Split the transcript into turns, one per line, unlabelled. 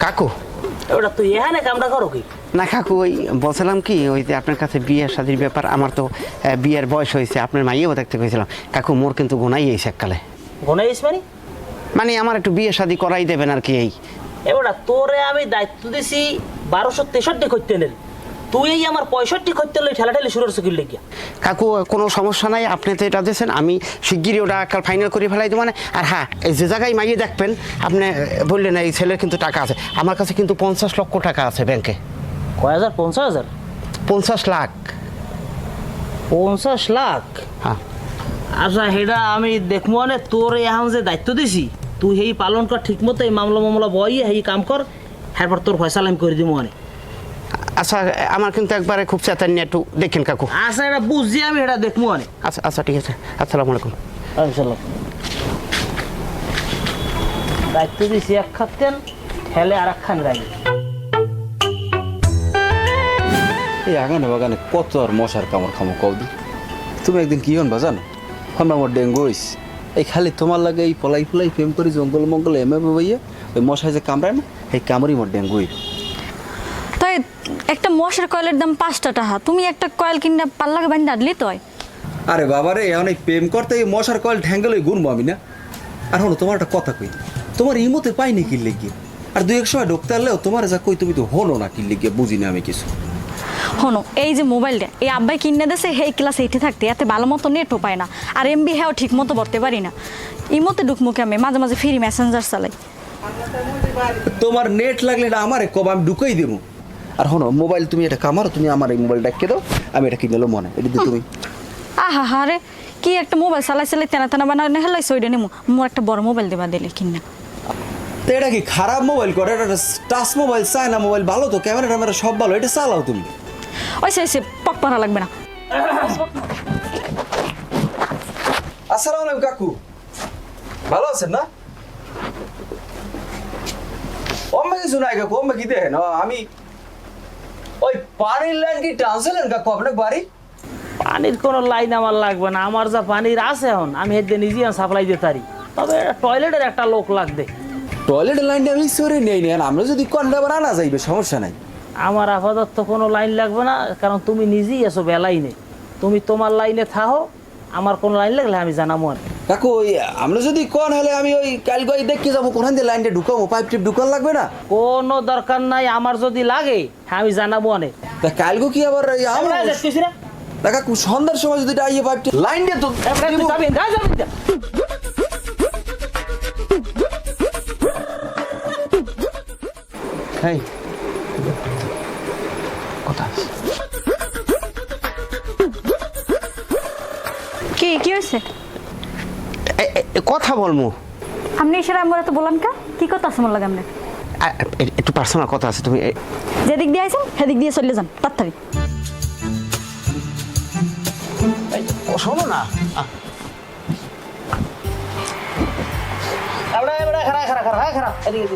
কাকু
ওটা তুই এখানে কামটা করো কি?
না কাকু, ওই বলছিলাম কি, ওই যে আপনার কাছে বিয়ের শাদির ব্যাপার, আমার তো বিয়ের বয়স হয়েছে, আপনার মাইয়েও দেখতে পেয়েছিলাম কাকু, মোর কিন্তু গোনাই এইছে এককালে।
গণেশ
মানে আমার একটু বিয়ে শাদি করাই দেবেন আর কি। এই
এবারটা তোরে আমি দায়িত্ব দিছি 1263 করতে নেল, তুই এই আমার 65 করতে লই ঠেলাঠেলি শুরু করছিস কি লেগিয়া?
কাকু কোনো সমস্যা নাই, আপনি তো এটা দিয়েছেন, আমি শিগগিরই ওটা কাল ফাইনাল করে ফেলাই দেবো। মানে আর হ্যাঁ, এই যে জায়গায় মাইয়ে দেখবেন আপনি বললেন এই ছেলের কিন্তু টাকা আছে, আমার কাছে কিন্তু 50 লক্ষ টাকা আছে ব্যাংকে।
কয় হাজার? 50,000?
50 লাখ।
50 লাখ?
হ্যাঁ
আচ্ছা, সেটা আমি দেখবো। মানে তোর এখন যে দায়িত্ব দিছি তুই সেই পালন কর ঠিক মতো, এই মামলা বইয়ে সেই কাম কর, এরপর তোর ফয়সালা আমি করে দিব। মানে
আচ্ছা, আমার কিন্তু একবারে খুব চেতান নিয়ে একটু দেখেন কাকু।
আচ্ছা, এটা বুঝছি আমি, এটা দেখবো। মানে
আচ্ছা আচ্ছা ঠিক আছে, আসসালামু আলাইকুম।
দায়িত্ব দিছি এক খাতেন, ঠেলে আর এক খান গাড়ি।
এই আগানে বাগানে কত আর মশার কামড় খামো কৌদি। তুমি একদিন কি হন জানো, হন আমার ডেঙ্গু হইস। এই খালি তোমার লাগে এই পলাই ফলাই প্রেম করি জঙ্গল মঙ্গল এমে ভাইয়া, ওই মশায় যে কামড়ায় না, এই কামড়ই মোর ডেঙ্গু হই।
তাই একটা মশার কয়েলের দাম 5 টাকা, তুমি একটা কয়েল কিনে পাল্লাকে বান্ধে আনলি তো।
আরে বাবারে, এখন এই প্রেম করতে এই মশার কয়েল ঠ্যাঙ্গেল গুনবো আমি না। আর হলো তোমার একটা কথা কই, তোমার ইমোতে পাইনি কিনলে গিয়ে, আর 2-1 সময় ঢুকতে আনলেও তোমার যা কই তুমি তো হলো না কিনলে গিয়ে, বুঝি না আমি কিছু।
হনো, এই যে মোবাইলটা এই আব্বাই কিনে দেছে, সেই ক্লাস 8-এ থাকতে এতে ভালো মতো নেটও পায় না, আর এমবি হ্যাঁ ঠিক মতো ভরতে পারি না। ইমোতে ঢুকমুখে আমি মাঝে মাঝে ফ্রি মেসেঞ্জার চালাই।
তোমার নেট লাগলে এটা আমারে কব, আমি ঢুকাই দেবো। আর হনো, মোবাইল তুমি এটা কামারো, তুমি আমার এই মোবাইলটা কে দাও, আমি এটা কিনে মনে এটা দিয়ে তুমি।
আহা হা রে, কি একটা মোবাইল চালাই তেনা তেনা বানানো হেলাইছে, ওইটা নেমো মোর একটা বড় মোবাইল দেবা দিলে কিনা।
তো এটা কি খারাপ মোবাইল করে? এটা টাচ মোবাইল, চায়না মোবাইল, ভালো তো, ক্যামেরা ট্যামেরা সব ভালো, এটা চালাও তুমি।
ওই সে পক পারা লাগবে না।
আসসালামু আলাইকুম কাকু, ভালো আছেন না? অম্মে কিছু নাই কাকু, অম্মে কি দেখেন, আমি ওই পানির লাইন কি টানছিলেন কাকু আপনার বাড়ি?
পানির কোনো লাইন আমার লাগবে না, আমার যা পানির আছে এখন আমি হেঁটে নিজেই সাপ্লাই দিতে পারি, তবে টয়লেটের একটা লোক লাগবে।
টয়লেটের লাইনটা আমি সরে নেই না, আমরা যদি কন্ডা আবার আনা যাইবে, সমস্যা নাই।
আমার আপাতত কোনো লাইন লাগবে না, কারণ তুমি নিজেই এসো বেলাইনে, তুমি তোমার লাইনে থাকো, আমার কোনো লাইন লাগলে আমি জানাবো। আর
কাকু ওই আমরা যদি কোন হলে আমি ওই কাল গই দেখতে যাবো, কোনখান দিয়ে লাইনটা ঢুকাবো, পাইপ টিপ ঢুকান লাগবে না?
কোনো দরকার নাই, আমার যদি লাগে হ্যাঁ আমি জানাবো। অনেক
তা কালগো কি আবার আমরা না কাকু সন্ধ্যার সময় যদি আইয়ে পাইপ টিপ লাইন দিয়ে তো
এই কথা
কি কি হয়েছে?
কথা বলবো।
আপনি ইশারা আমরা তো বললাম কা, কি কথা আছে মোর লাগে? আপনি
একটু পার্সোনাল কথা আছে, তুমি
যেদিক দিয়ে আইছেন সেদিক দিয়ে চলে যান তাড়াতাড়ি।
শোনো না,
খারাপ এদিকে